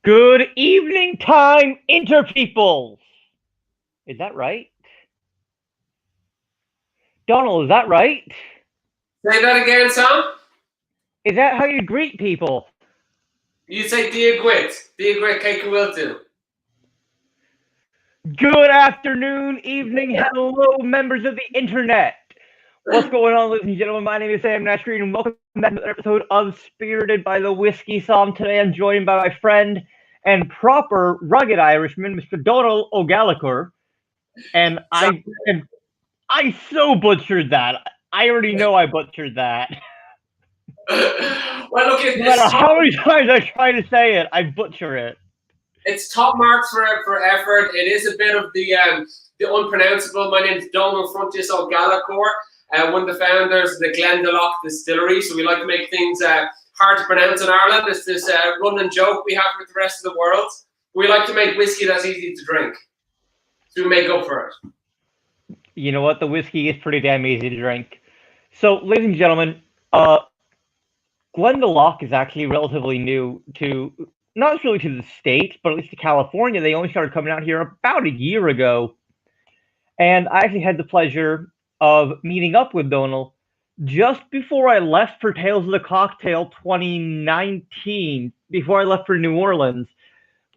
Good evening time, interpeoples. Is that right? Donald, is that right? Say that again, Sam. Is that how you greet people? You say Diagwit. Diagwit Keikuiltu. Good afternoon, evening, hello, members of the internet. What's going on, ladies and gentlemen? My name is Sam Nashgreen, and welcome back to another episode of Spirited by the Whiskey Somm. Today I'm joined by my friend and proper rugged Irishman, Mr. Donal O'Gallachoir. And I so butchered that. I already know I butchered that. Well, look, No matter how many times I try to say it, I butcher it. It's top marks for effort. It is a bit of the unpronounceable. My name is Donal O'Gallachoir, one of the founders of the Glendalough Distillery. So we like to make things hard to pronounce in Ireland. It's this running joke we have with the rest of the world. We like to make whiskey that's easy to drink. So we make up for it. You know what? The whiskey is pretty damn easy to drink. So, ladies and gentlemen, Glendalough is actually relatively new to, not necessarily to the States, but at least to California. They only started coming out here about a year ago. And I actually had the pleasure of meeting up with Donal just before I left for Tales of the Cocktail 2019, before I left for New Orleans.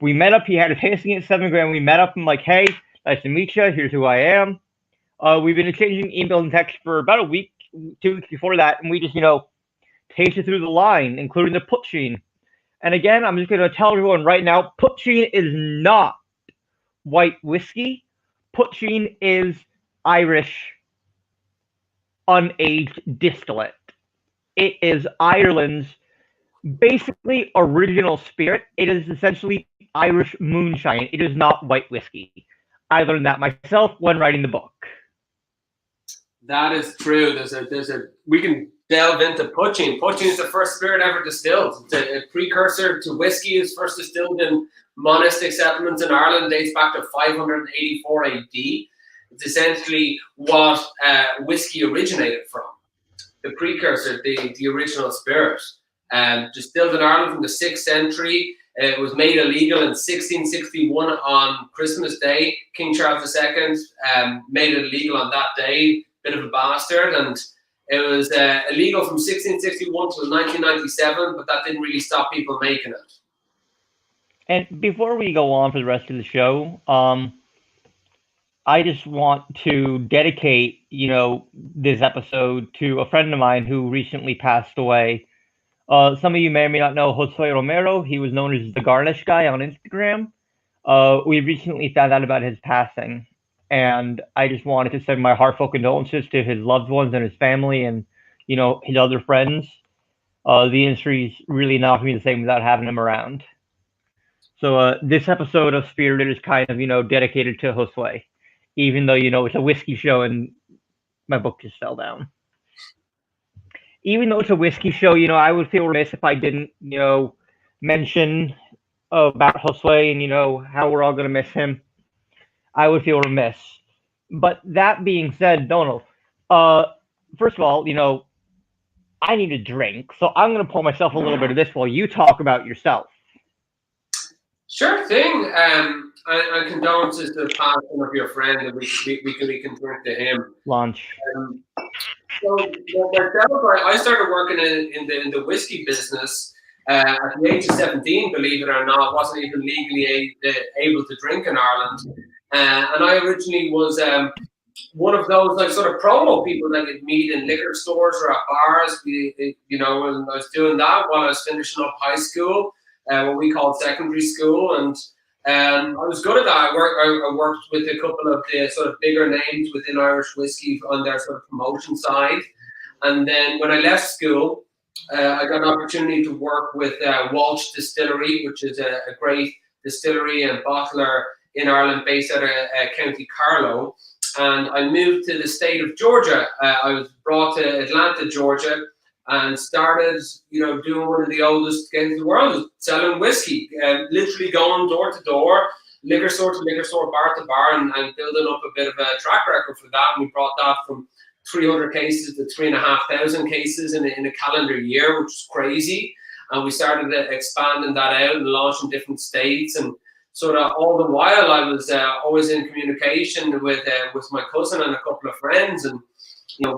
We met up. He had a tasting at 7 grand. We met up. I'm like, hey, nice to meet you. Here's who I am. We've been exchanging email and text for about a week, 2 weeks before that, and we just, tasted through the line, including the poutine. And again, I'm just going to tell everyone right now, poutine is not white whiskey. Poutine is Irish unaged distillate. It is Ireland's basically original spirit. It is essentially Irish moonshine. It is not white whiskey. I learned that myself when writing the book. That is true. We can delve into poutine. Poutine is the first spirit ever distilled. It's a precursor to whiskey. It was first distilled in monastic settlements in Ireland, dates back to 584 AD. It's essentially what whiskey originated from. The precursor, the original spirit. Distilled in Ireland from the 6th century. It was made illegal in 1661 on Christmas Day. King Charles II made it illegal on that day. Bit of a bastard, and it was illegal from 1661 till 1997, but that didn't really stop people making it. And before we go on for the rest of the show, I just want to dedicate, this episode to a friend of mine who recently passed away. Some of you may or may not know Josue Romero. He was known as the Garnish Guy on Instagram. We recently found out about his passing. And I just wanted to send my heartfelt condolences to his loved ones and his family and, his other friends. The industry's really not going to be the same without having him around. So this episode of Spirited is kind of, dedicated to Josue, even though, it's a whiskey show and my book just fell down. Even though it's a whiskey show, I would feel remiss if I didn't, mention about Josue and, how we're all going to miss him. I would feel remiss. But that being said, Donal, first of all, I need a drink, so I'm going to pour myself a little bit of this while you talk about yourself. Sure thing. And condolences to the passing of your friend, and we can drink to him. Lunch. So myself, I started working in the whiskey business at the age of 17. Believe it or not, wasn't even legally able to drink in Ireland. And I originally was one of those sort of promo people that you'd meet in liquor stores or at bars. And I was doing that while I was finishing up high school, what we called secondary school, and I was good at that. I worked with a couple of the sort of bigger names within Irish whiskey on their sort of promotion side. And then when I left school, I got an opportunity to work with Walsh Distillery, which is a great distillery and bottler in Ireland, based out of County Carlow, and I moved to the state of Georgia. I was brought to Atlanta, Georgia, and started, doing one of the oldest games in the world, selling whiskey, literally going door to door, liquor store to liquor store, bar to bar, and building up a bit of a track record for that. And we brought that from 300 cases to 3,500 cases in a calendar year, which is crazy. and we started expanding that out and launching different states. And sort of all the while, I was always in communication with my cousin and a couple of friends, and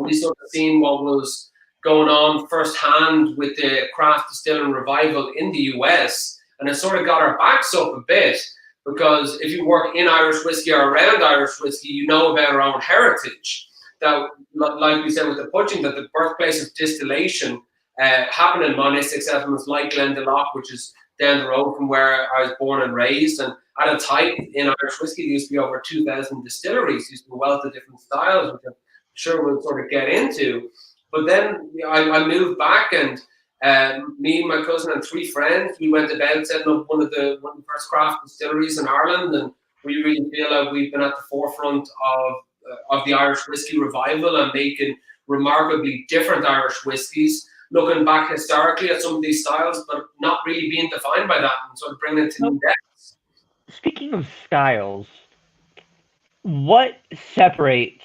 we sort of seen what was going on firsthand with the craft distilling revival in the US, and it sort of got our backs up a bit, because if you work in Irish whiskey or around Irish whiskey, you know about our own heritage. That, like we said with the punching, that the birthplace of distillation happened in monistic settlements like Glendalough, which is down the road from where I was born and raised. And at a time in Irish whiskey, there used to be over 2,000 distilleries, there used to be a wealth of different styles, which I'm sure we'll sort of get into. But then I moved back, and me and my cousin and 3 friends, we went about setting up one of the first craft distilleries in Ireland, and we really feel like we've been at the forefront of the Irish whiskey revival and making remarkably different Irish whiskies, looking back historically at some of these styles, but not really being defined by that, and sort of bringing it to new depths. Speaking of styles, what separates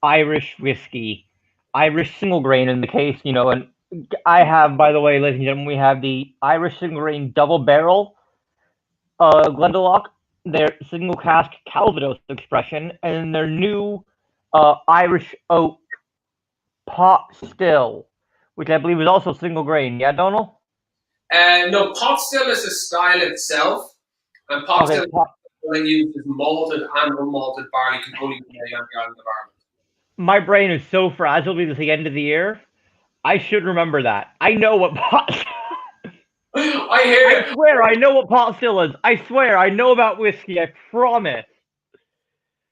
Irish whiskey, Irish single grain in the case, and I have, by the way, ladies and gentlemen, we have the Irish single grain double barrel Glendalough, their single cask Calvados expression, and their new Irish oak pot still, which I believe is also single grain. Yeah, Donal? No, pot still is a style itself, and pot still uses malted and unmalted barley, can only be made on the island of Ireland. My brain is so fragile because the end of the year. I should remember that. I know what pot. I hear you. I swear, I know what pot still is. I swear, I know about whiskey. I promise.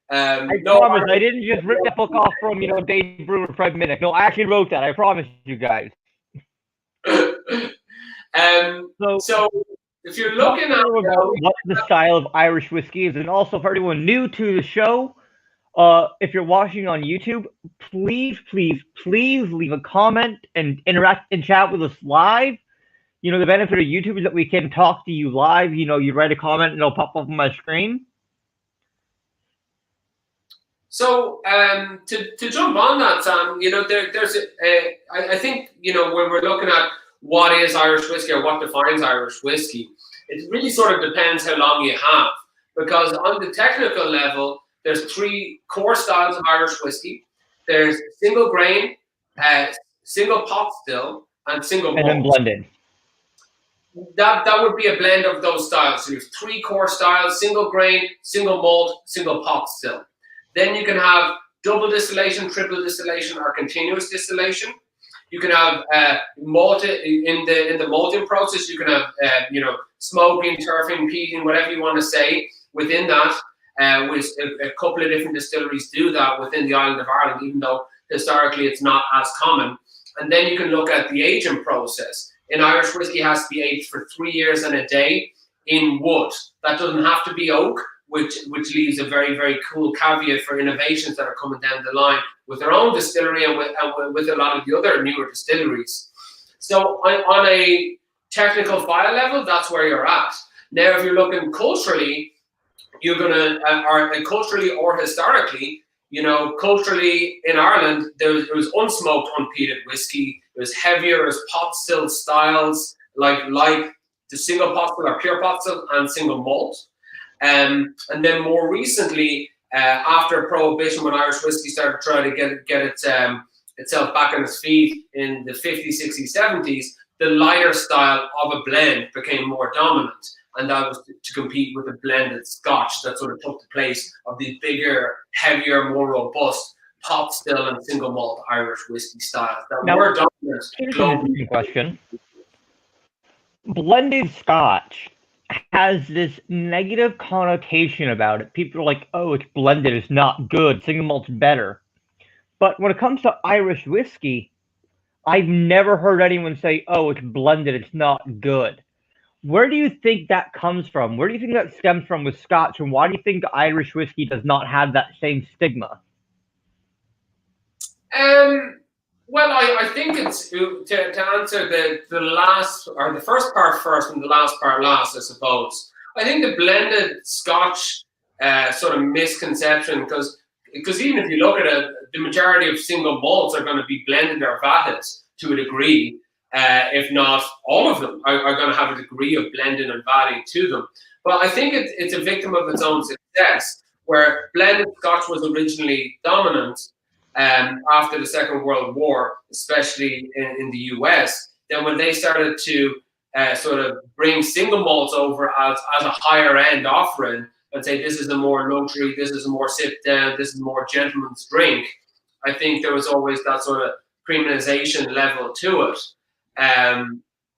Promise. I didn't just rip that book off from Dave Brewer, Fred Minnick. No, I actually wrote that. I promise you guys. So if you're looking at what the style of Irish whiskey is, and also for anyone new to the show, if you're watching on YouTube, please leave a comment and interact and chat with us live. The benefit of YouTube is that we can talk to you live. You write a comment and it'll pop up on my screen. So to jump on that, Sam, there's I think when we're looking at what is Irish whiskey or what defines Irish whiskey, it really sort of depends how long you have, because on the technical level, there's 3 core styles of Irish whiskey. There's single grain, single pot still, and single malt. And then blended. That would be a blend of those styles. So there's 3 core styles: single grain, single malt, single pot still. Then you can have double distillation, triple distillation, or continuous distillation. You can have malted in the malting process. You can have smoking, turfing, peating, whatever you want to say within that. Which a couple of different distilleries do that within the island of Ireland, even though historically it's not as common. And then you can look at the aging process. In Irish whiskey, it has to be aged for 3 years and a day in wood. That doesn't have to be oak, which leaves a very, very cool caveat for innovations that are coming down the line with their own distillery and with a lot of the other newer distilleries. So on a technical file level, that's where you're at. Now, if you're looking culturally, you're going to, or culturally or historically, culturally in Ireland, there was unsmoked, unpeated whiskey. It was heavier, it was pot still styles, like the single pot still or pure pot still and single malt. And then more recently, after Prohibition, when Irish whiskey started trying to get itself back on its feet in the 50s, 60s, 70s, the lighter style of a blend became more dominant. And that was to compete with the blended Scotch that sort of took the place of the bigger, heavier, more robust pot still and single malt Irish whiskey styles that were dominant. Here's an interesting question. Blended Scotch has this negative connotation about it. People are like, oh, it's blended, it's not good, single malt's better. But when it comes to Irish whiskey, I've never heard anyone say, oh, it's blended, it's not good. Where do you think that comes from? Where do you think that stems from with Scotch, and why do you think Irish whiskey does not have that same stigma? Well, I think it's to answer the last, or the first part first and the last part last, I suppose. I think the blended Scotch sort of misconception, because even if you look at it, the majority of single malts are going to be blended or vatted to a degree. if not all of them, are going to have a degree of blending and value to them. But I think it's a victim of its own success, where blended Scotch was originally dominant after the Second World War, especially in the US. Then when they started to sort of bring single malts over as a higher end offering and say this is a more luxury, this is a more sit down, this is a more gentleman's drink, I think there was always that sort of premiumization level to it.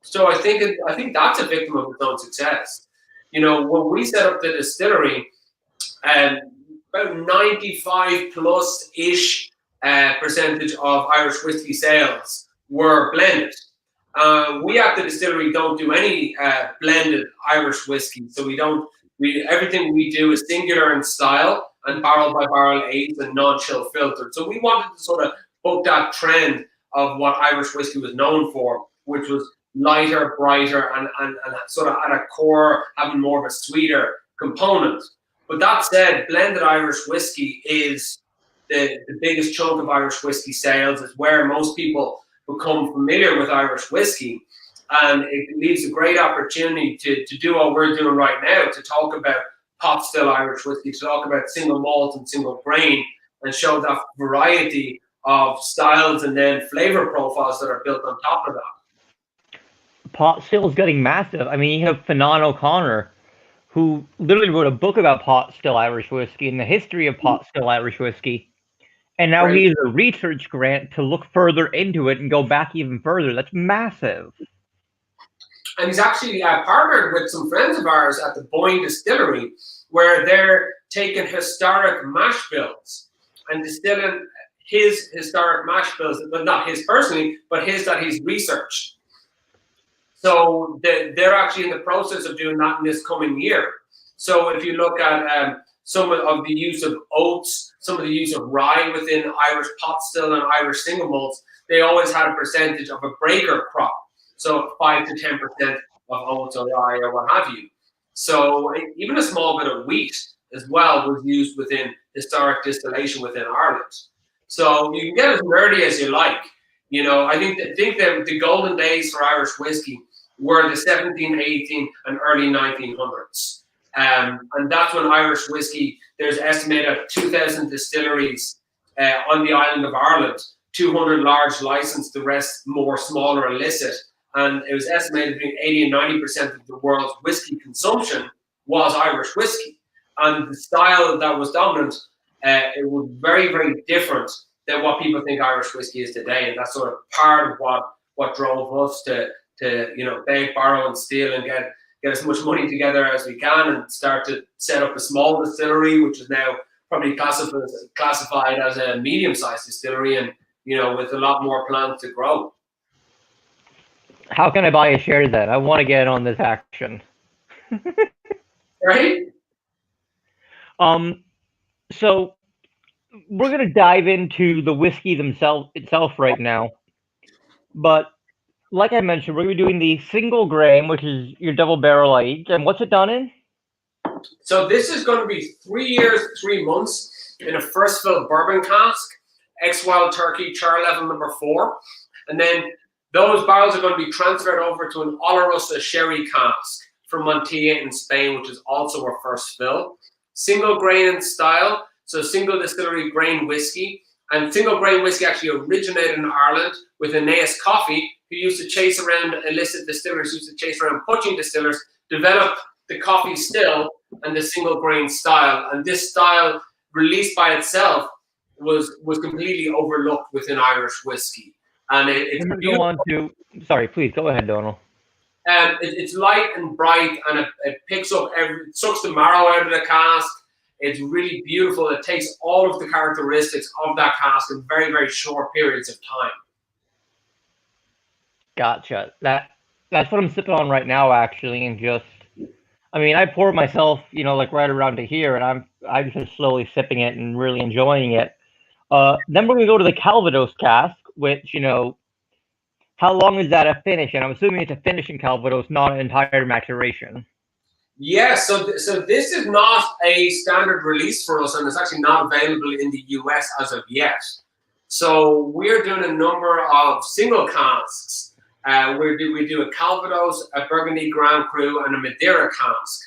So I think that's a victim of its own success. You know, when we set up the distillery, about 95 plus ish percentage of Irish whiskey sales were blended. We at the distillery don't do any blended Irish whiskey, so everything we do is singular in style and barrel by barrel aged and non-chill filtered. So we wanted to sort of book that trend of what Irish whiskey was known for, which was lighter, brighter, and sort of at a core having more of a sweeter component. But that said, blended Irish whiskey is the biggest chunk of Irish whiskey sales. It's where most people become familiar with Irish whiskey, and it leaves a great opportunity to do what we're doing right now, to talk about pot still Irish whiskey, to talk about single malt and single grain, and show that variety of styles and then flavor profiles that are built on top of that. Pot still is getting massive. I mean, you have Finan O'Connor, who literally wrote a book about pot still Irish whiskey and the history of pot still Irish whiskey. And now he has a research grant to look further into it and go back even further. That's massive. And he's actually partnered with some friends of ours at the Boyne Distillery, where they're taking historic mash bills and distilling his historic mash bills, but not his personally, but his that he's researched. So they're actually in the process of doing that in this coming year. So if you look at some of the use of oats, some of the use of rye within Irish pot still and Irish single malts, they always had a percentage of a breaker crop. So 5 to 10% of oats or rye or what have you. So even a small bit of wheat as well was used within historic distillation within Ireland. So you can get as nerdy as you like. You know, I think that the golden days for Irish whiskey were the 1718 and early 1900s. And that's when Irish whiskey, there's estimated 2,000 distilleries on the island of Ireland, 200 large licensed, the rest more smaller illicit. And it was estimated between 80 and 90% of the world's whiskey consumption was Irish whiskey. And the style that was dominant, it was very, very different than what people think Irish whiskey is today. And that's sort of part of what drove us to beg, borrow, and steal and get as much money together as we can and start to set up a small distillery, which is now probably classified as a medium-sized distillery, and with a lot more plans to grow. How can I buy a share then? I want to get on this action. Right? So we're going to dive into the whiskey itself right now. But like I mentioned, we're going to be doing the single grain, which is your double barrel aged. And what's it done in? So this is going to be 3 years, 3 months in a first fill bourbon cask, ex-wild turkey, char level number 4. And then those barrels are going to be transferred over to an Olorosa sherry cask from Montilla in Spain, which is also our first fill. Single grain in style, so single distillery grain whiskey. And single grain whiskey actually originated in Ireland with Aeneas Coffey, who used to chase around illicit distillers, used to chase around poaching distillers, developed the coffee still and the single grain style. And this style, released by itself, was completely overlooked within Irish whiskey. And sorry, please go ahead, Donal. It's light and bright, and it picks up it sucks the marrow out of the cask. It's really beautiful. It takes all of the characteristics of that cask in very, very short periods of time. Gotcha. That's what I'm sipping on right now, actually, and I pour myself, like right around to here, and I'm just slowly sipping it and really enjoying it. Then we're gonna go to the Calvados cask, which, how long is that a finish? And I'm assuming it's a finish in Calvados, not an entire maturation. Yeah, so this is not a standard release for us, and it's actually not available in the US as of yet. So we're doing a number of single casks We do a Calvados, a Burgundy Grand Cru, and a Madeira cask.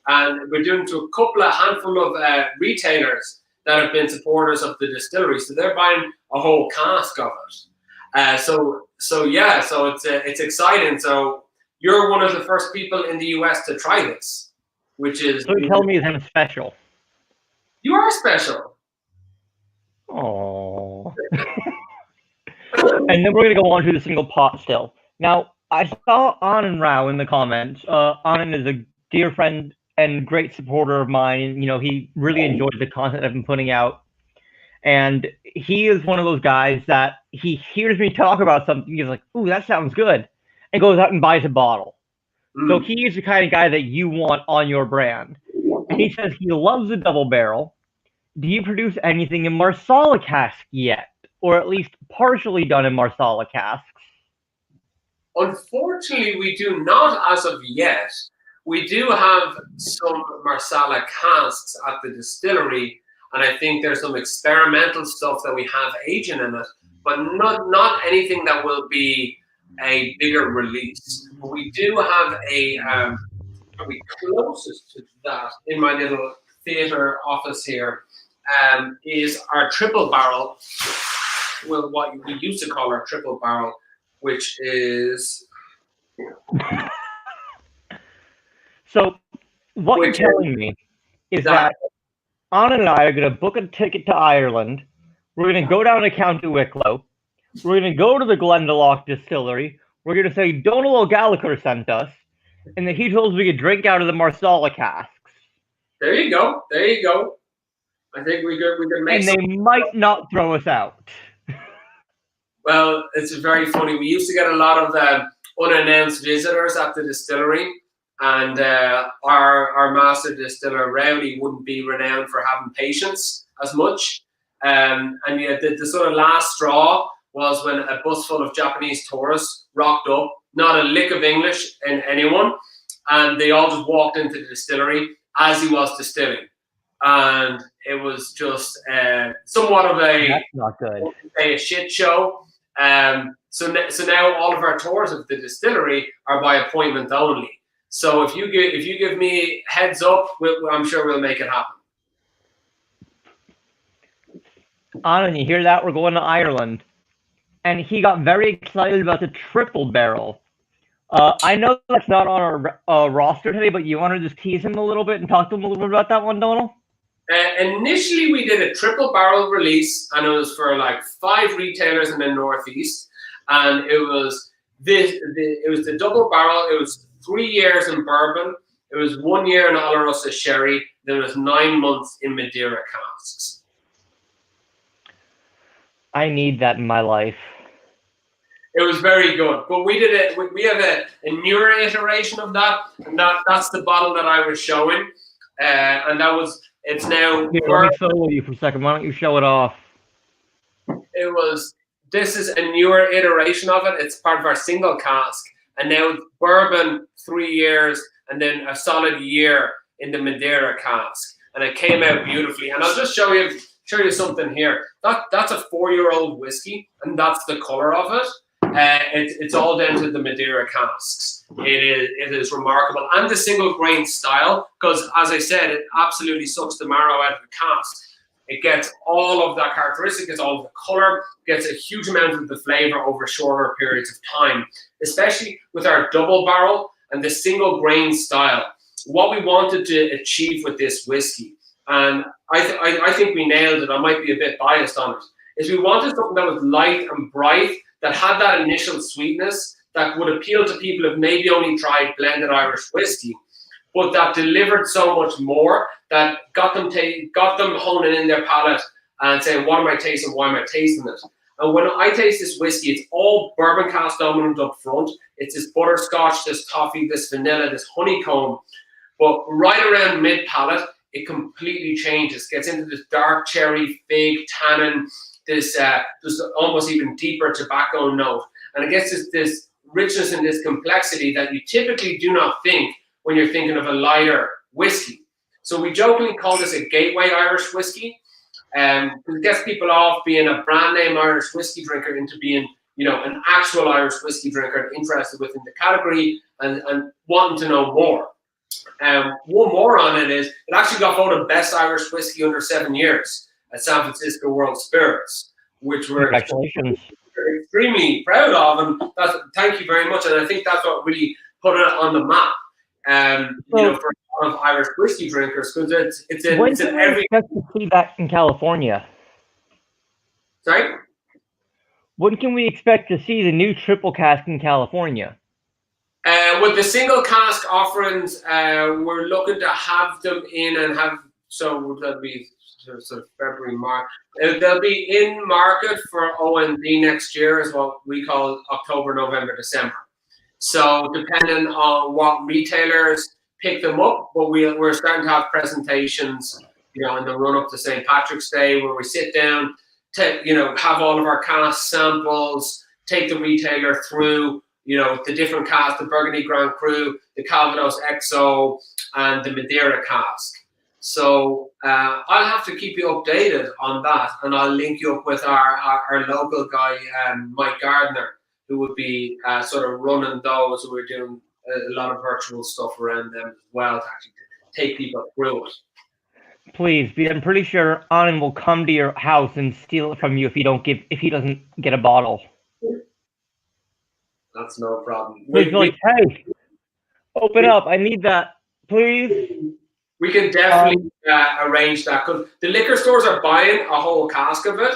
And we're doing to a handful of retailers that have been supporters of the distillery. So they're buying a whole cask of it. So it's exciting. So you're one of the first people in the US to try this, which is... So you tell me I'm special. You are special. Oh. And then we're going to go on to the single pot still. Now, I saw Anand Rao in the comments. Anand is a dear friend and great supporter of mine. You know, he really enjoys the content I've been putting out. And he is one of those guys that he hears me talk about something. He's like, ooh, that sounds good. And goes out and buys a bottle. So he is the kind of guy that you want on your brand. And he says he loves a double barrel. Do you produce anything in Marsala cask yet? Or at least partially done in Marsala casks? Unfortunately, we do not as of yet. We do have some Marsala casks at the distillery, and I think there's some experimental stuff that we have aging in it, but not anything that will be a bigger release. But we do have probably closest to that in my little theatre office here, is our triple barrel. Well, what we used to call our triple barrel, which is... So what you're telling me is that Anna and I are going to book a ticket to Ireland. We're going to go down to County Wicklow. We're going to go to the Glendalough distillery. We're going to say Donal O'Gallachoir sent us, and that he told us we could drink out of the Marsala casks. There you go. There you go. I think we could make. And they might not throw us out. Well, it's very funny. We used to get a lot of unannounced visitors at the distillery, and our master distiller Rowdy wouldn't be renowned for having patience as much. And yeah, the sort of last straw was when a bus full of Japanese tourists rocked up, not a lick of English in anyone, and they all just walked into the distillery as he was distilling, and it was just somewhat of That's not good. a shit show. So now all of our tours of the distillery are by appointment only. So if you give me heads up, I'm sure we'll make it happen. Anand, you hear that? We're going to Ireland. And he got very excited about the triple barrel. I know that's not on our roster today, but you want to just tease him a little bit and talk to him a little bit about that one, Donal? Initially, we did a triple barrel release, and it was for like 5 retailers in the Northeast. And it was the double barrel. It was 3 years in bourbon. It was 1 year in Olorosa sherry. Then it was 9 months in Madeira casks. I need that in my life. It was very good, but we did it. We have a newer iteration of that, and that's the bottle that I was showing, and that was. It's now. Here, let me follow you for a second. Why don't you show it off? This is a newer iteration of it. It's part of our single cask, and now bourbon 3 years, and then a solid year in the Madeira cask, and it came out beautifully. And I'll just show you something here. That's a 4-year-old whiskey, and that's the color of it. It's all down to the Madeira casks. It is remarkable, and the single grain style, because as I said, it absolutely sucks the marrow out of the cask. It gets all of that characteristic, gets all of the color, gets a huge amount of the flavor over shorter periods of time, especially with our double barrel and the single grain style. What we wanted to achieve with this whiskey, and I think we nailed it. I might be a bit biased on it, is we wanted something that was light and bright, that had that initial sweetness that would appeal to people who've maybe only tried blended Irish whiskey, but that delivered so much more that got them honing in their palate and saying, what am I tasting? Why am I tasting it? And when I taste this whiskey, it's all bourbon cask dominant up front. It's this butterscotch, this toffee, this vanilla, this honeycomb. But right around mid palate, it completely changes. Gets into this dark cherry, fig, tannin, this almost even deeper tobacco note. And it gets this richness and this complexity that you typically do not think when you're thinking of a lighter whiskey. So we jokingly call this a gateway Irish whiskey. It gets people off being a brand name Irish whiskey drinker into being an actual Irish whiskey drinker interested within the category and wanting to know more. One more on it is it actually got voted best Irish whiskey under 7 years at San Francisco World Spirits, which we're extremely proud of, and thank you very much. And I think that's what really put it on the map. For a lot of Irish whiskey drinkers, because it's when can we expect to see that in California? Sorry? When can we expect to see the new triple cask in California? With the single cask offerings, we're looking to have them in and have, so that'll be sort of February, March. They'll be in market for OND next year, is what we call October, November, December. So depending on what retailers pick them up, but we're starting to have presentations, in the run up to St. Patrick's Day, where we sit down, have all of our cask samples, take the retailer through, the different casks, the Burgundy Grand Cru, the Calvados XO, and the Madeira cask. So I'll have to keep you updated on that, and I'll link you up with our local guy, Mike Gardner, who would be sort of running those, who are doing a lot of virtual stuff around them as well to actually take people through it. Please, I'm pretty sure Anand will come to your house and steal it from you if he doesn't get a bottle. That's no problem. Hey, open up! I need that, please. We can definitely arrange that, because the liquor stores are buying a whole cask of it,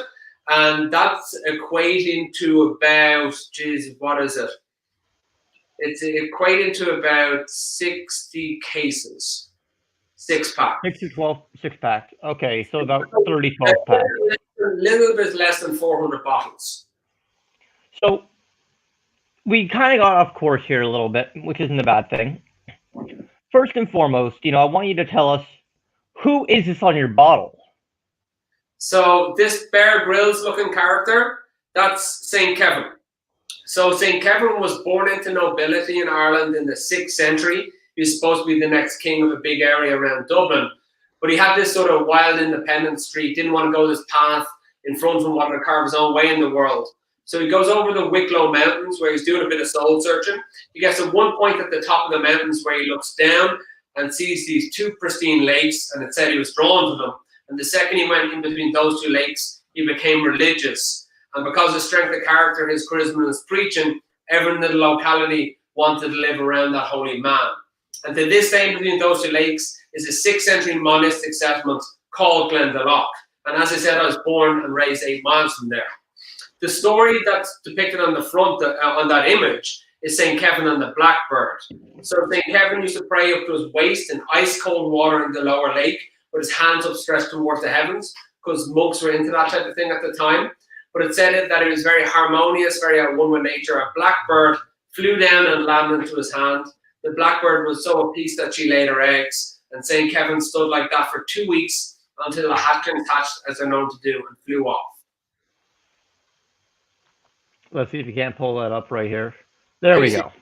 and that's equating to about, what is it? It's equating to about 60 cases, 6-pack. 6 to 12 6-pack. Okay, so about 30 12-pack. A little bit less than 400 bottles. So we kind of got off course here a little bit, which isn't a bad thing. First and foremost, I want you to tell us, who is this on your bottle? So this Bear Grylls looking character, that's St. Kevin. So St. Kevin was born into nobility in Ireland in the 6th century. He was supposed to be the next king of a big area around Dublin. But he had this sort of wild independent streak, didn't want to go this path in front of him, wanted to carve his own way in the world. So he goes over the Wicklow Mountains, where he's doing a bit of soul searching. He gets to one point at the top of the mountains where he looks down and sees these 2 pristine lakes, and it said he was drawn to them. And the second he went in between those 2 lakes, he became religious. And because of his strength of character, his charisma, and his preaching, everyone in the locality wanted to live around that holy man. And to this day, between those 2 lakes is a 6th century monastic settlement called Glendalough. And as I said, I was born and raised 8 miles from there. The story that's depicted on the front, on that image, is St. Kevin and the Blackbird. So St. Kevin used to pray up to his waist in ice cold water in the lower lake, with his hands upstretched towards the heavens, because monks were into that type of thing at the time. But it said that he was very harmonious, very at one with nature. A blackbird flew down and landed into his hand. The blackbird was so appeased that she laid her eggs, and St. Kevin stood like that for 2 weeks until the hatchlings hatched, as they're known to do, and flew off. Let's see if you can't pull that up right here. There we go.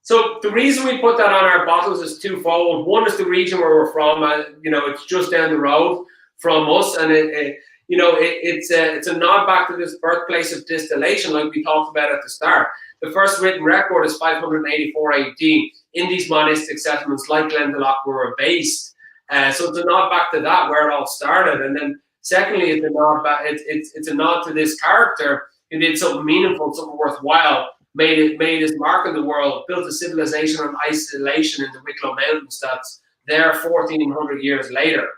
So the reason we put that on our bottles is twofold. One is the region where we're from. It's just down the road from us, and it's a nod back to this birthplace of distillation, like we talked about at the start. The first written record is 584 AD in these monastic settlements like Glendalough where we're based. So it's a nod back to that, where it all started. And then secondly, it's a nod back. It's a nod to this character who did something meaningful, something worthwhile, made his mark in the world, built a civilization on isolation in the Wicklow Mountains that's there 1,400 years later.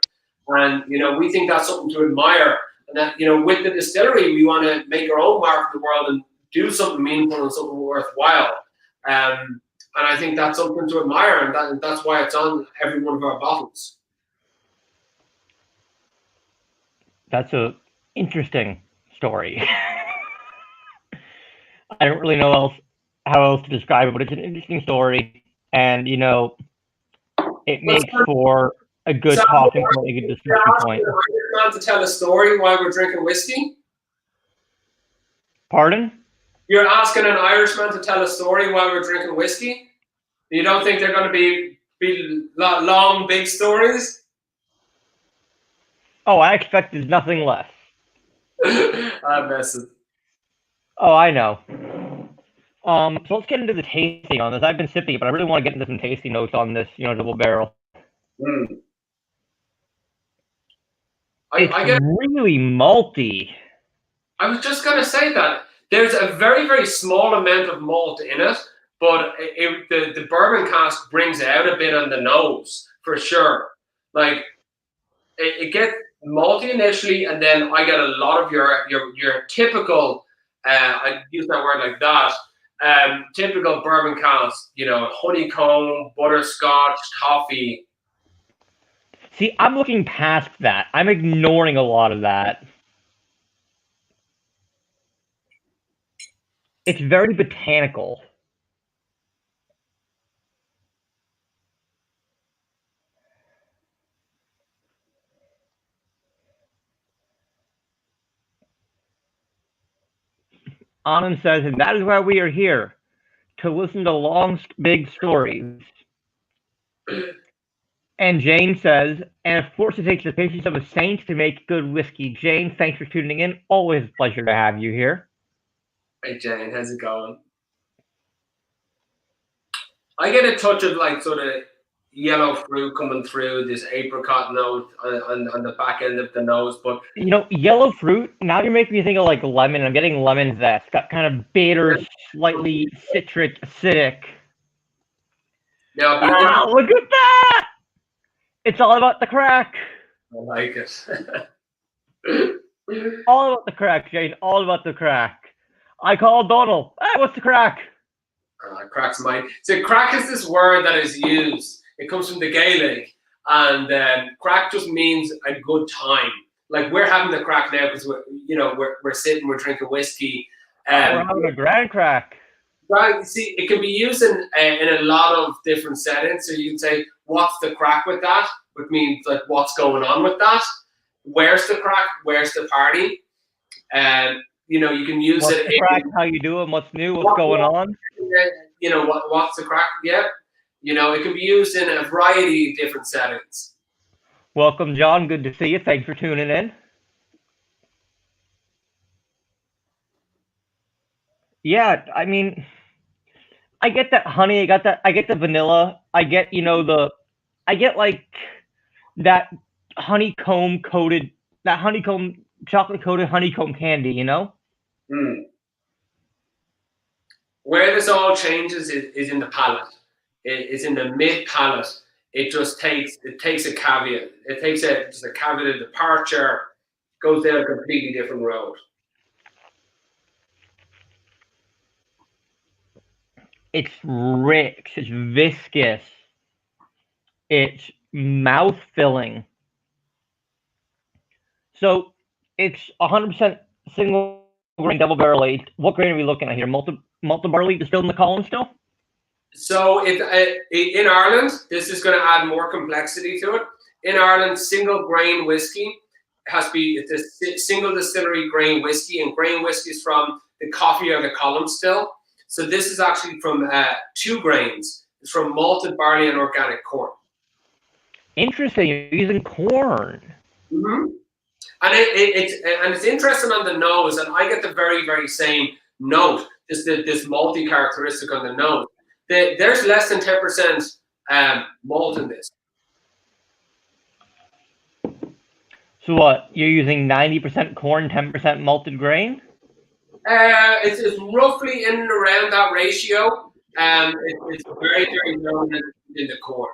And, we think that's something to admire. And that, with the distillery, we want to make our own mark in the world and do something meaningful and something worthwhile. And I think that's something to admire, and that's why it's on every one of our bottles. That's an interesting story. I don't really know how else to describe it, but it's an interesting story, and it makes for a good talking point, a good discussion point. To tell a story while we're drinking whiskey. Pardon? You're asking an Irishman to tell a story while we're drinking whiskey? You don't think they're going to be long, big stories? Oh, I expected nothing less. I'm messing. Oh, I know. So let's get into the tasting on this. I've been sipping it, but I really want to get into some tasting notes on this, double barrel. Mm. It's really malty. I was just going to say that there's a very, very small amount of malt in it, but the bourbon cask brings out a bit on the nose for sure. Like it gets malty initially, and then I get a lot of your typical. I use that word like that. Typical bourbon cask, honeycomb, butterscotch, toffee. See, I'm looking past that. I'm ignoring a lot of that. It's very botanical. Anand says, and that is why we are here, to listen to long, big stories. And Jane says, and of course it takes the patience of a saint to make good whiskey. Jane, thanks for tuning in. Always a pleasure to have you here. Hey Jane, how's it going? I get a touch of like sort of yellow fruit coming through, this apricot note on the back end of the nose, but yellow fruit. Now you're making me think of like lemon. I'm getting lemon zest. Got kind of bitter, slightly citric, acidic. Now, look at that! It's all about the crack. I like it. All about the crack, Jane. All about the crack. I call Donal. Hey, what's the crack? Crack's mine. So crack is this word that is used. It comes from the Gaelic, and crack just means a good time. Like we're having the crack now because we're sitting, we're drinking whiskey. We're having a grand crack. Right. See, it can be used in a lot of different settings. So you can say, "What's the crack with that?" Which means like, "What's going on with that?" Where's the crack? Where's the party? You can use what's it. The crack? How you doing? What's new? What's going on? What's the crack? Yeah. It can be used in a variety of different settings. Welcome, John. Good to see you. Thanks for tuning in. Yeah, I mean, I get that honey. I get the vanilla. I get, I get like that chocolate coated honeycomb candy, Mm. Where this all changes is in the palate. It's in the mid palate. It takes a caveat. It takes just a caveat of departure, goes down a completely different road. It's rich. It's viscous. It's mouth filling. So it's 100% single grain double barrel aged. What grain are we looking at here? Malted barley distilled in the column still? So in Ireland, this is going to add more complexity to it. In Ireland, single grain whiskey it's a single distillery grain whiskey, and grain whiskey is from the coffee or the column still. So this is actually from 2 grains. It's from malted barley and organic corn. Interesting. You're using corn. Mm-hmm. And it's interesting on the nose, and I get the very, very same note. This malty characteristic on the nose. There's less than 10% malt in this. So what? You're using 90% corn, 10% malted grain? It's roughly in and around that ratio. It's very, very low in the corn.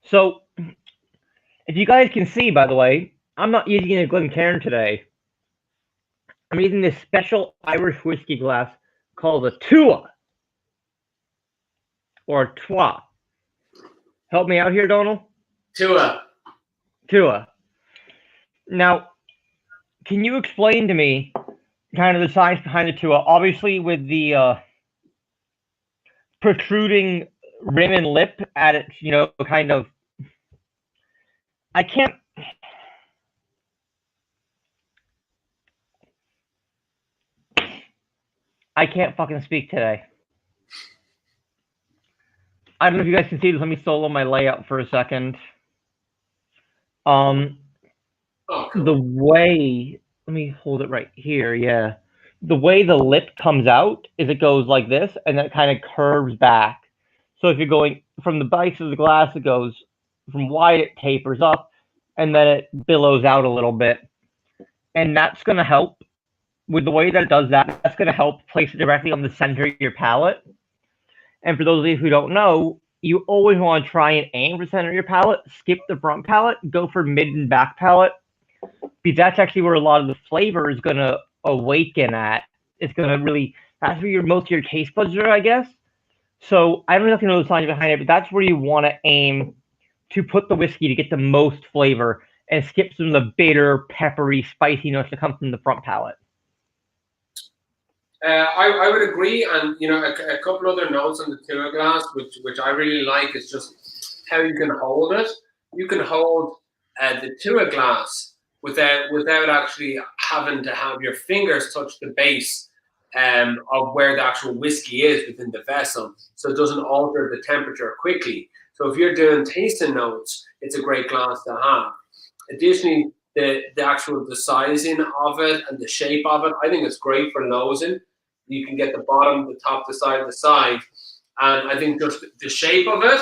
So, if you guys can see, by the way, I'm not using a Glencairn today. I'm using this special Irish whiskey glass called a Tua. Or a Twa. Help me out here, Donal? Tua. Now, can you explain to me kind of the science behind the Tua? Obviously, with the protruding rim and lip at its, kind of. I can't fucking speak today. I don't know if you guys can see this. Let me solo my layout for a second. Oh, cool. The way, let me hold it right here. Yeah. The way the lip comes out is it goes like this and then it kind of curves back. So if you're going from the base of the glass, it goes from wide, it tapers up and then it billows out a little bit. And that's going to help with the way that it does that. That's going to help place it directly on the center of your palate. And for those of you who don't know, you always want to try and aim for the center of your palate, skip the front palate, go for mid and back palate, because that's actually where a lot of the flavor is going to awaken at. It's going to really, that's where most of your taste buds are, I guess. So I don't know if you know the science behind it, but that's where you want to aim to put the whiskey to get the most flavor and skip some of the bitter, peppery, spicy notes that come from the front palate. I would agree, and a couple other notes on the tour glass, which I really like, is just how you can hold it. You can hold the tour glass without actually having to have your fingers touch the base of where the actual whiskey is within the vessel, so it doesn't alter the temperature quickly. So if you're doing tasting notes, it's a great glass to have. Additionally, the sizing of it and the shape of it, I think it's great for nosing. You can get the bottom, the top, the side, and I think just the shape of it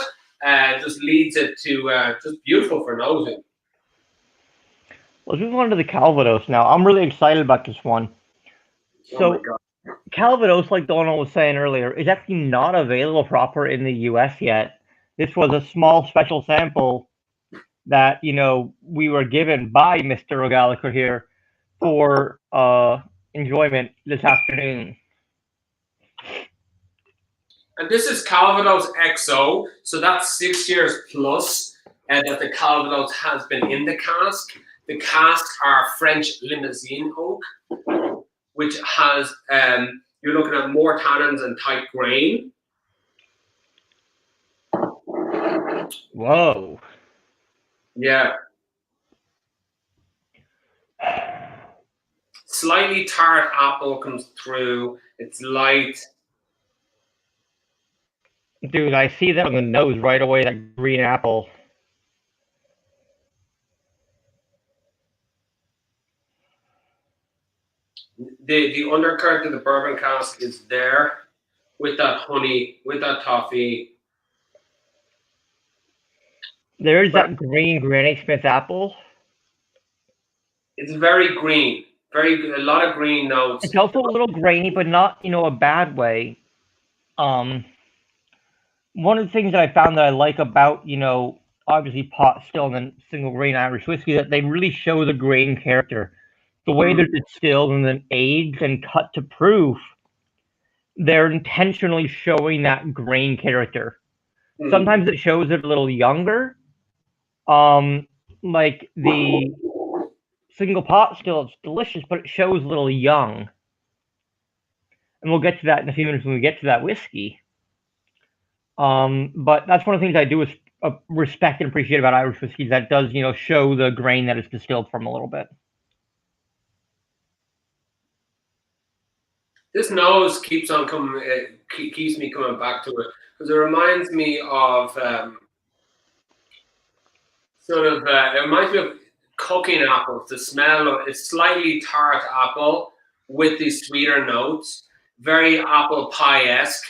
just leads it to just beautiful for nosing. Let's move on to the Calvados now. I'm really excited about this one. So, Calvados, like Donal was saying earlier, is actually not available proper in the US yet. This was a small special sample that, we were given by Mr. O'Gallachoir here for enjoyment this afternoon. And this is Calvados XO, so that's 6 years plus that the Calvados has been in the cask. The casks are French limousine oak, which has, you're looking at more tannins and tight grain. Whoa. Yeah. Slightly tart apple comes through. It's light. Dude, I see that on the nose right away, that green apple. The undercurrent of the bourbon cask is there with that honey, with that toffee. There's that green Granny Smith apple. It's very green, a lot of green notes. It's also a little grainy, but not, a bad way. One of the things that I found that I like about, obviously pot still and single grain Irish whiskey, that they really show the grain character. The way they're distilled and then aged and cut to proof, they're intentionally showing that grain character. Sometimes it shows it a little younger. Like the single pot still, it's delicious, but it shows a little young. And we'll get to that in a few minutes when we get to that whiskey. But that's one of the things I do is respect and appreciate about Irish whiskeys, that does, show the grain that it's distilled from a little bit. This nose keeps on coming, keeps me coming back to it, because it reminds me of it reminds me of cooking apples. The smell of it's slightly tart apple with these sweeter notes, very apple pie-esque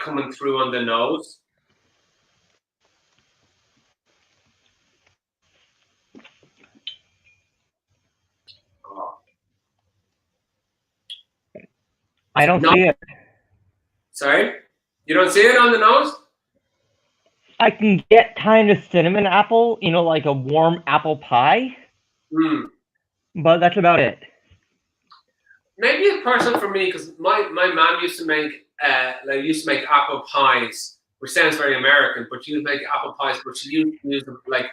coming through on the nose. I don't see it. Sorry? You don't see it on the nose? I can get kind of cinnamon apple, like a warm apple pie. But that's about it. Maybe it's personal for me, because my mom used to make apple pies, which sounds very American, but she would make apple pies, but she used to use like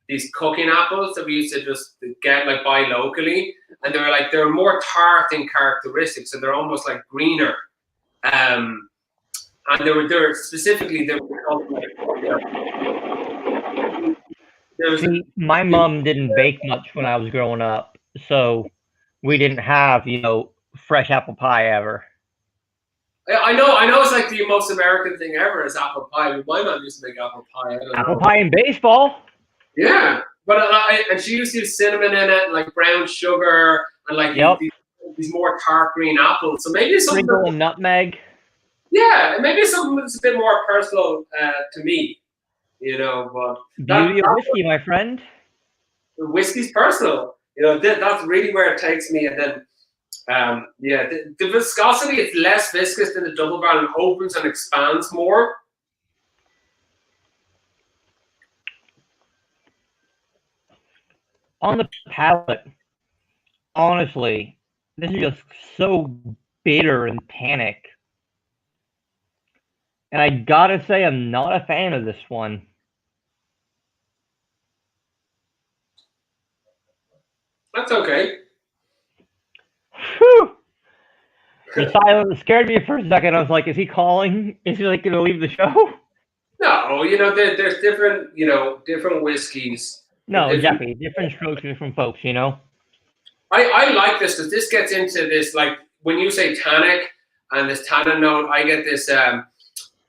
these cooking apples that we used to just get buy locally, and they were more tart in characteristics, so they're almost like greener, and they were specifically See, my mom didn't bake much when I was growing up, so we didn't have fresh apple pie ever. I know it's like the most American thing ever is apple pie, but my mom used to make apple pie. Apple pie and baseball. Yeah, But and she used to use cinnamon in it, and like brown sugar, and like these more tart green apples. So maybe something. Sprinkle and nutmeg. Yeah, maybe something that's a bit more personal to me, But Beauty of whiskey, my friend. Whiskey's personal. That's really where it takes me. And then, the viscosity, it's less viscous than the double barrel and opens and expands more. On the palate, honestly, this is just so bitter and tannic. And I gotta say, I'm not a fan of this one. That's okay. Whew. The silence scared me for a second. I was like, is he calling? Is he like going to leave the show? No, there's different, different whiskeys. No, exactly. Different strokes for different folks, I like this because this gets into this, like when you say tannic and this tannin note, I get this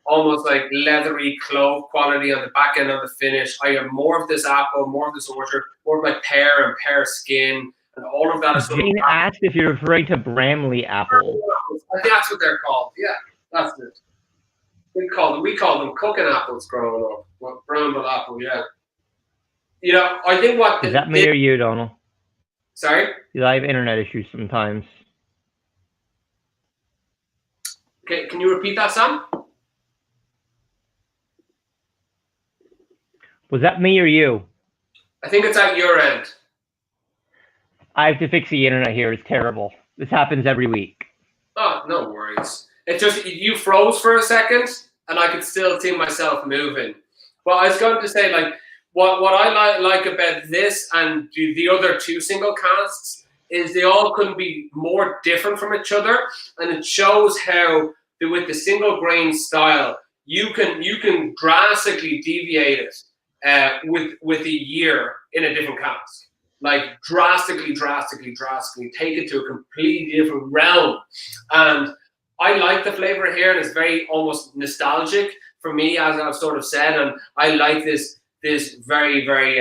almost like leathery clove quality on the back end of the finish. I have more of this apple, more of this orchard, more of like pear and pear skin, and all of that is. Jane asked if you're referring to Bramley apple. I think that's what they're called. Yeah, that's it. We call them cooking apples growing up. Bramble apple, yeah. I think what is that me or you, Donal? Sorry? Because I have internet issues sometimes. Okay, can you repeat that, Sam? Was that me or you? I think it's at your end. I have to fix the internet here. It's terrible. This happens every week. Oh, no worries. It just, you froze for a second, and I could still see myself moving. But I was going to say, like, what I like about this and the other two single casks is they all couldn't be more different from each other, and it shows how with the single grain style you can drastically deviate it with a year in a different cask. Like drastically take it to a completely different realm. And I like the flavor here, and it's very almost nostalgic for me, as I've sort of said. And I like this very, very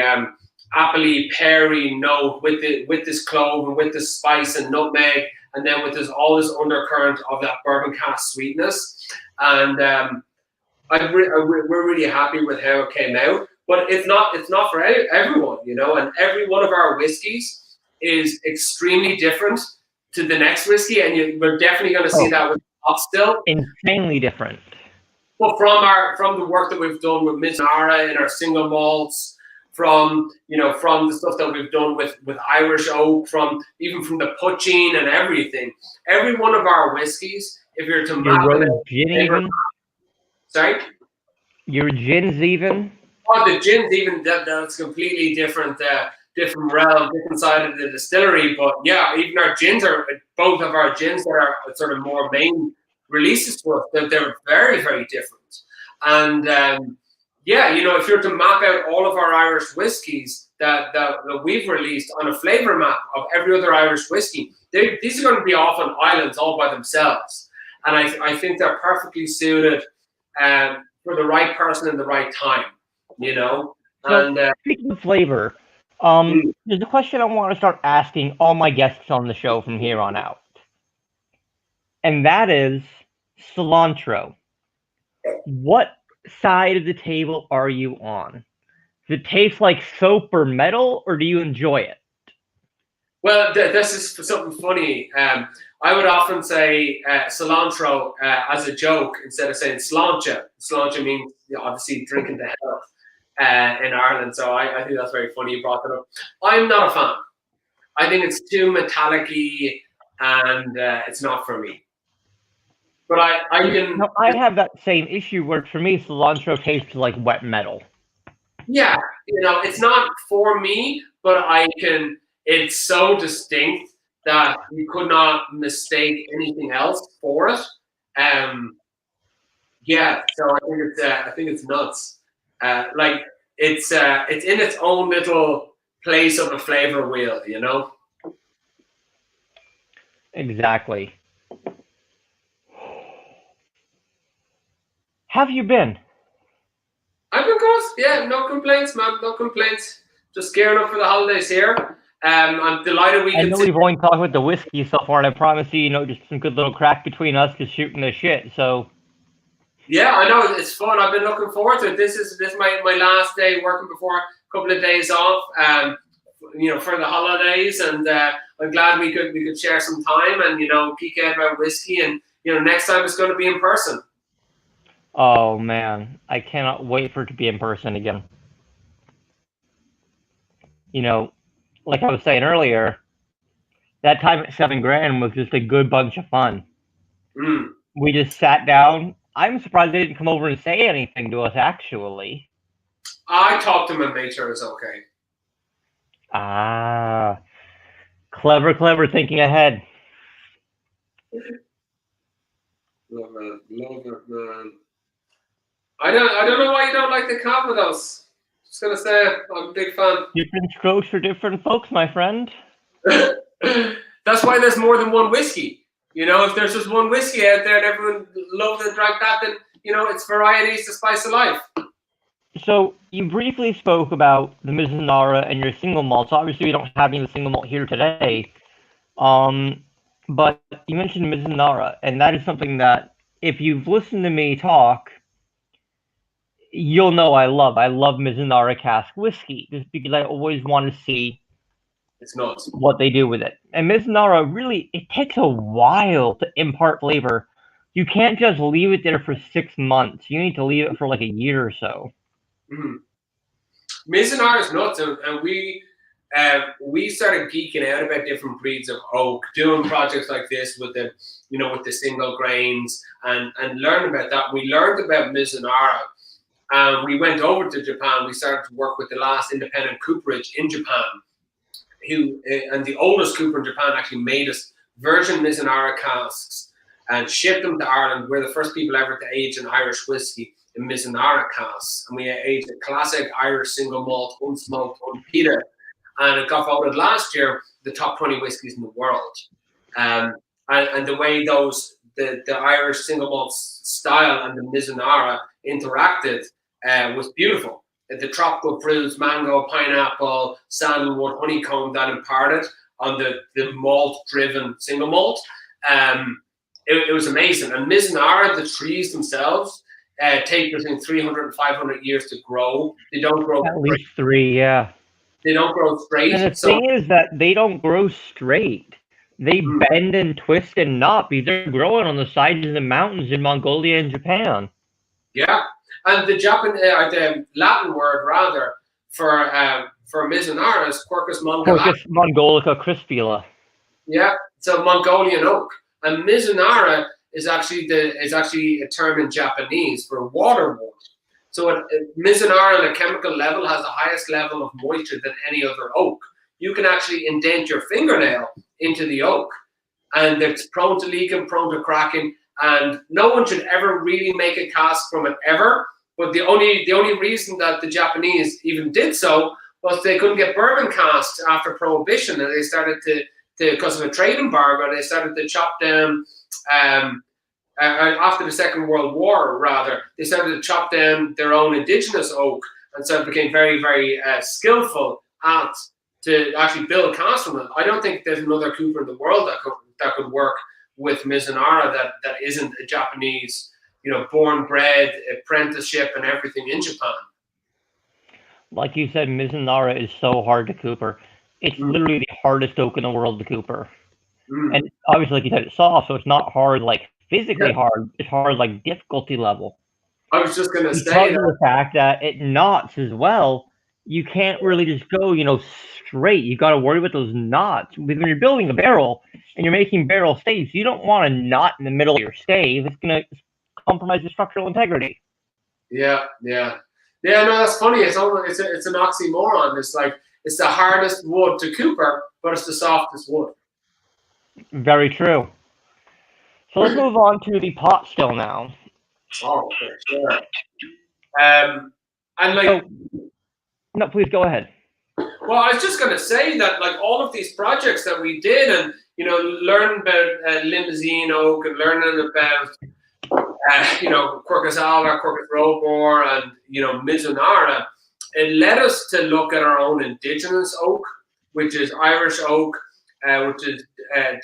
appley, peary note with this clove and with this spice and nutmeg, and then with all this undercurrent of that bourbon cask sweetness. And we're really happy with how it came out. But it's not for everyone, and every one of our whiskeys is extremely different to the next whiskey, and we're definitely going to see that with us still. Insanely different. Well, from the work that we've done with Mizunara in our single malts, from the stuff that we've done with Irish oak, from the poaching and everything. Every one of our whiskeys, if you're to map it out, gin even. Sorry? Your gin's even. Oh, the gin's even, that's completely different realm, different side of the distillery. But yeah, even our gins both of our gins that are sort of more main releases to us, they're very, very different. And if you're to map out all of our Irish whiskies that we've released on a flavor map of every other Irish whiskey, these are going to be off on islands all by themselves. And I think they're perfectly suited for the right person in the right time. So, speaking of flavor, there's a question I want to start asking all my guests on the show from here on out. And that is cilantro. What side of the table are you on? Does it taste like soap or metal, or do you enjoy it? Well, this is something funny. I would often say cilantro as a joke instead of saying sláinte. Sláinte means obviously drinking to health. In Ireland, so I think that's very funny you brought that up. I'm not a fan. I think it's too metallic-y, and it's not for me. But I can. No, I have that same issue where for me cilantro tastes like wet metal. Yeah, it's not for me, but I can. It's so distinct that you could not mistake anything else for it. Yeah, so I think it's nuts. It's in its own little place of a flavor wheel, Exactly. Have you been? I've been good. Yeah, no complaints, man. No complaints. just gearing up for the holidays here. I'm delighted we I can know we've only talked about the whiskey so far, and I promise you, just some good little crack between us, just shooting the shit. So. Yeah, I know it's fun. I've been looking forward to it. This is my last day working before a couple of days off. For the holidays, and I'm glad we could share some time and geek out about whiskey, and next time it's going to be in person. Oh man, I cannot wait for it to be in person again. Like I was saying earlier, that time at $7,000 was just a good bunch of fun. We just sat down. I'm surprised they didn't come over and say anything to us, actually. I talked to him and made sure it's okay. Ah, clever thinking ahead. Love it, man. I don't know why you don't like the Calvados. Just gonna say I'm a big fan. Different strokes for different folks, my friend. That's why there's more than one whiskey. If there's just one whiskey out there and everyone loves and drank that, then it's varieties to spice of life. So you briefly spoke about the Mizunara and your single malts. Obviously, we don't have any of the single malt here today. But you mentioned Mizunara, and that is something that if you've listened to me talk, you'll know I love. I love Mizunara cask whiskey just because I always want to see what they do with it. And Mizunara really, it takes a while to impart flavor. You can't just leave it there for 6 months. You need to leave it for like a year or so. Mizunara is nuts, and we started geeking out about different breeds of oak, doing projects like this with the single grains, and learning about that. We learned about Mizunara, and we went over to Japan. We started to work with the last independent cooperage in Japan, and the oldest cooper in Japan actually made us virgin Mizunara casks and shipped them to Ireland. We're the first people ever to age an Irish whiskey in Mizunara casks, and we aged a classic Irish single malt, unsmoked, unpeated, and it got voted last year the top 20 whiskies in the world. And the way the Irish single malt style and the Mizunara interacted was beautiful. The tropical fruits, mango, pineapple, sandalwood, honeycomb that imparted on the malt-driven single malt. It was amazing. And Mizunara, the trees themselves, take between 300 and 500 years to grow. They don't grow at least 3, yeah. They don't grow straight. And the thing is that they don't grow straight. They bend and twist and knot because they're growing on the sides of the mountains in Mongolia and Japan. Yeah, and the Latin word rather for Mizunara is Quercus mongolica. Quercus mongolica crispula. Yeah, so Mongolian oak, and Mizunara is actually a term in Japanese for waterwort. So Mizunara on a chemical level has the highest level of moisture than any other oak. You can actually indent your fingernail into the oak, and it's prone to leaking, prone to cracking, and no one should ever really make a cask from it ever. But the only reason that the Japanese even did so was they couldn't get bourbon casks after Prohibition, and they started to because of a trade embargo, they started to chop down. After the Second World War, rather, they started to chop down their own indigenous oak, and so it became very, very skillful to actually build casks from it. I don't think there's another cooper in the world that could work with Mizunara that isn't a Japanese, born, bred, apprenticeship, and everything in Japan. Like you said, Mizunara is so hard to cooper. It's literally the hardest oak in the world to cooper. And obviously, like you said, it's soft, so it's not hard, like physically hard. It's hard, like difficulty level. I was just gonna say because of the fact that it knots as well. You can't really just go, straight. You got to worry about those knots. When you're building a barrel and you're making barrel staves, you don't want a knot in the middle of your stave. It's gonna compromise the structural integrity. Yeah. No, that's funny. It's an oxymoron. It's like it's the hardest wood to cooper, but it's the softest wood. Very true. So let's move on to the pot still now. Oh, for sure. And like, no, please go ahead. Well, I was just going to say that, like, all of these projects that we did, and learn about limousine oak, and learning about Quercus alba, Quercus robur, and Mizunara, it led us to look at our own indigenous oak, which is Irish oak, which is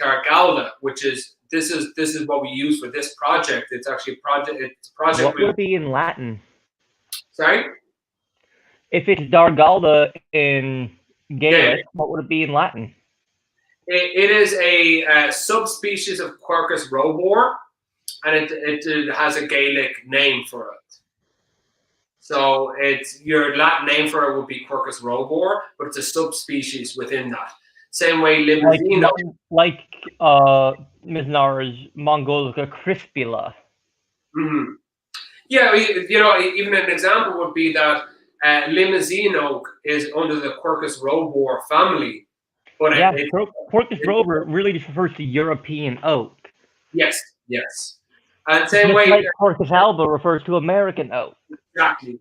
Dargalda, which is this is what we use for this project. It's actually a project. It's a project. What would it be in Latin? Sorry? If it's Dargalda in Gaelic, what would it be in Latin? It is a subspecies of Quercus robur, and it has a Gaelic name for it. So it's your Latin name for it would be Quercus robur, but it's a subspecies within that. Same way Limousin. Like Miznara's Mongolica crispula. Mm-hmm. Yeah, you know, even an example would be that Limousin oak is under the Quercus robur family. But Quercus robur really just refers to European oak. Yes. And same way, like Quercus alba refers to American oak. Exactly.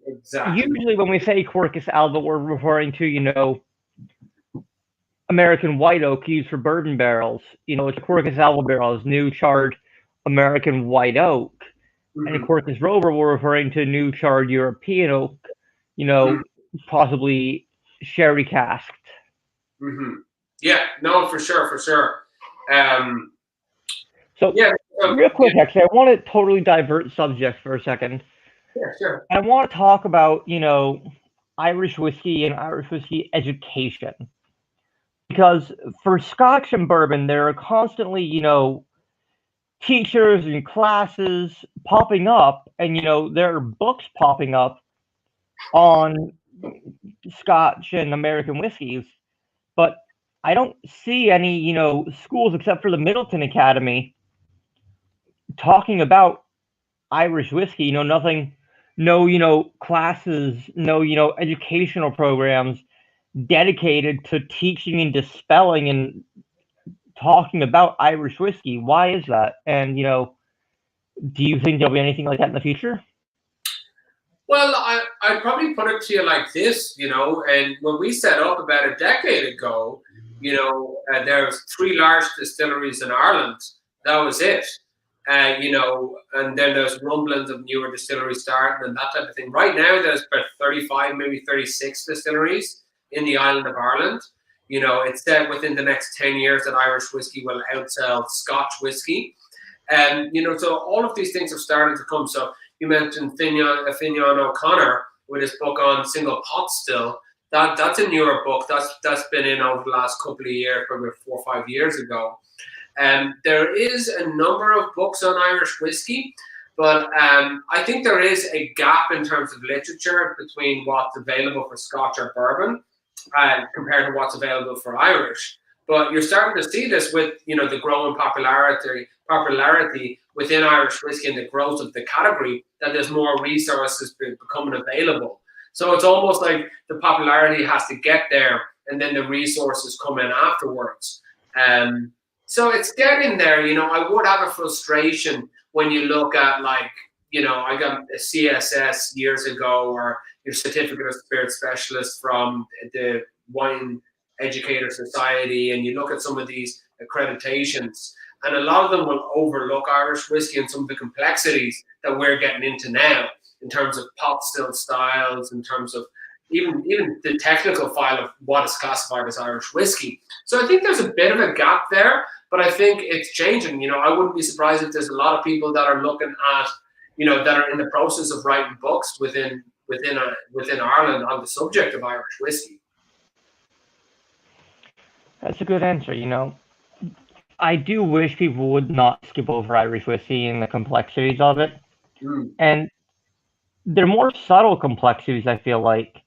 Usually, when we say Quercus alba, we're referring to American white oak used for bourbon barrels. It's Quercus alba barrels, new charred American white oak. Mm-hmm. And Quercus robur, we're referring to new charred European oak. Possibly sherry casked. Mm-hmm. Yeah, no, for sure. Real quick, actually, I want to totally divert subject for a second. Yeah, sure. I want to talk about, Irish whiskey and Irish whiskey education. Because for Scotch and bourbon, there are constantly, teachers and classes popping up, and, there are books popping up on Scotch and American whiskeys. But I don't see any, schools except for the Middleton Academy talking about Irish whiskey. Nothing, no, classes, no, educational programs dedicated to teaching and dispelling and talking about Irish whiskey. Why is that? And, do you think there'll be anything like that in the future? Well, I'd probably put it to you like this, and when we set up about a decade ago, there's 3 large distilleries in Ireland. That was it. And then there's rumblings of newer distilleries starting and that type of thing. Right now, there's about 35, maybe 36 distilleries in the island of Ireland. It's said within the next 10 years that Irish whiskey will outsell Scotch whiskey. And, so all of these things have started to come. So you mentioned Finian O'Connor with his book on single pot still. That's a newer book. That's been in over the last couple of years, probably 4 or 5 years ago. There is a number of books on Irish whiskey, but I think there is a gap in terms of literature between what's available for Scotch or bourbon compared to what's available for Irish. But you're starting to see this with, the growing popularity within Irish whiskey and the growth of the category, that there's more resources becoming available. So it's almost like the popularity has to get there and then the resources come in afterwards. So it's getting there. I would have a frustration when you look at I got a CSS years ago, or your Certificate of Spirit Specialist from the Wine Educator Society, and you look at some of these accreditations, and a lot of them will overlook Irish whiskey and some of the complexities that we're getting into now in terms of pot still styles, in terms of even the technical file of what is classified as Irish whiskey. So I think there's a bit of a gap there, but I think it's changing. I wouldn't be surprised if there's a lot of people that are looking at, that are in the process of writing books within Ireland on the subject of Irish whiskey. That's a good answer. I do wish people would not skip over Irish whiskey and the complexities of it. And they're more subtle complexities, I feel like.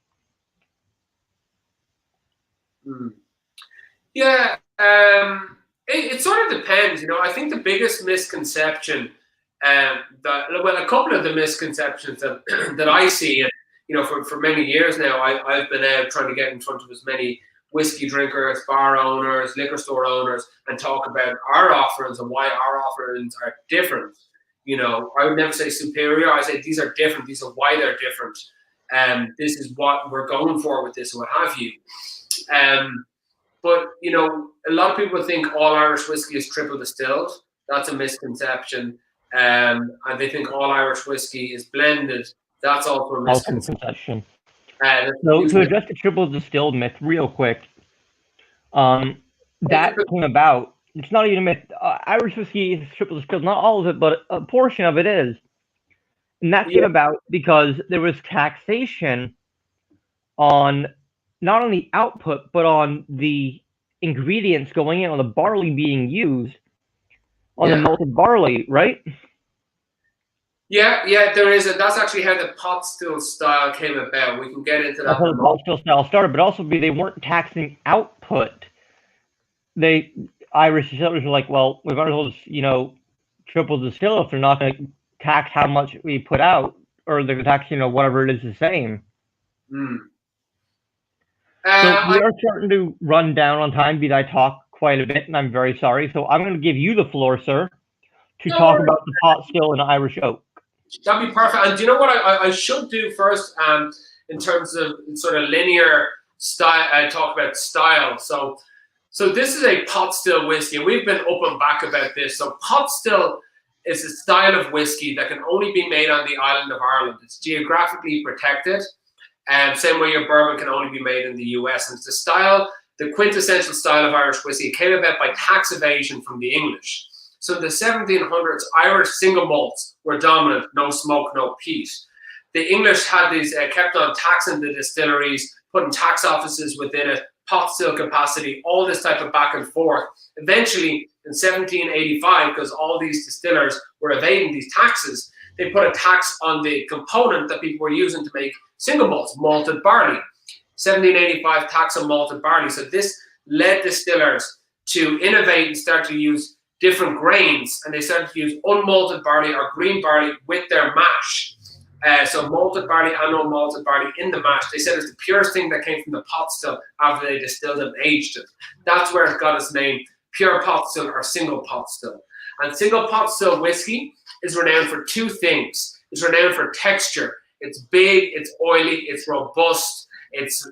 Yeah, it sort of depends. I think the biggest misconception, a couple of the misconceptions that I see, and for many years now, I've been out trying to get in front of as many whiskey drinkers, bar owners, liquor store owners, and talk about our offerings and why our offerings are different. I would never say superior. I say these are different. These are why they're different. This is what we're going for with this, or what have you. But a lot of people think all Irish whiskey is triple distilled. That's a misconception. And they think all Irish whiskey is blended. That's also a misconception. So to address the triple distilled myth real quick, that came about. It's not even a myth. Irish whiskey is triple distilled, not all of it, but a portion of it is. And that came about because there was taxation on not on the output, but on the ingredients going in, on the barley being used, on the malted barley, right? Yeah, there is. That's actually how the pot still style came about. We can get into that. That's how the pot still style started, but also they weren't taxing output. Irish distillers were like, well, we might as well just, triple distill if they're not going to tax how much we put out, or they're going to tax, whatever it is the same. So we are starting to run down on time, because I talk quite a bit, and I'm very sorry. So I'm going to give you the floor, sir, to talk about the pot still and Irish oak. That'd be perfect. And do you know what I should do first, in terms of sort of linear style? I talk about style. So this is a pot still whiskey, and we've been up and back about this. So pot still is a style of whiskey that can only be made on the island of Ireland. It's geographically protected, and same way your bourbon can only be made in the US. And it's the quintessential style of Irish whiskey. It came about by tax evasion from the English. So in the 1700s, Irish single malts were dominant, no smoke, no peat. The English had kept on taxing the distilleries, putting tax offices within it, pot still capacity, all this type of back and forth. Eventually, in 1785, because all these distillers were evading these taxes, they put a tax on the component that people were using to make single malts, malted barley. 1785 tax on malted barley. So this led distillers to innovate and start to use different grains, and they started to use unmalted barley or green barley with their mash. So malted barley and unmalted barley in the mash. They said it's the purest thing that came from the pot still after they distilled and aged it. That's where it got its name, pure pot still or single pot still. And single pot still whiskey is renowned for two things. It's renowned for texture. It's big, it's oily, it's robust, it's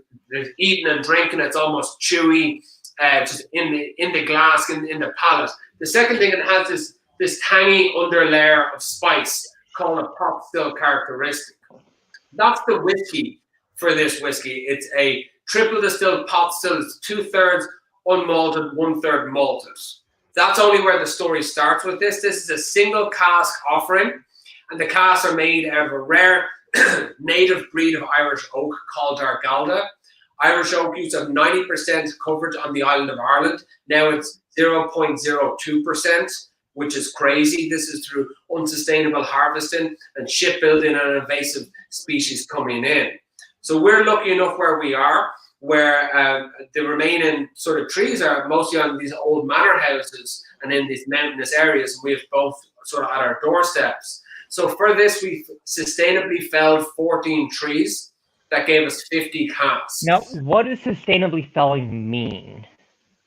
eating and drinking, it's almost chewy, just in the glass, in the palate. The second thing, it has this tangy underlayer of spice called a pot still characteristic. That's the whiskey for this whiskey. It's a triple distilled pot still. It's 2/3 unmalted, 1/3 malted. That's only where the story starts with this. This is a single cask offering, and the casks are made out of a rare native breed of Irish oak called Glendalough. Irish oak used to have 90% coverage on the island of Ireland. Now it's 0.02%, which is crazy. This is through unsustainable harvesting and shipbuilding and invasive species coming in. So we're lucky enough where we are, where the remaining sort of trees are mostly on these old manor houses and in these mountainous areas. We have both sort of at our doorsteps. So for this, we sustainably felled 14 trees that gave us 50 casks. Now, what does sustainably felling mean?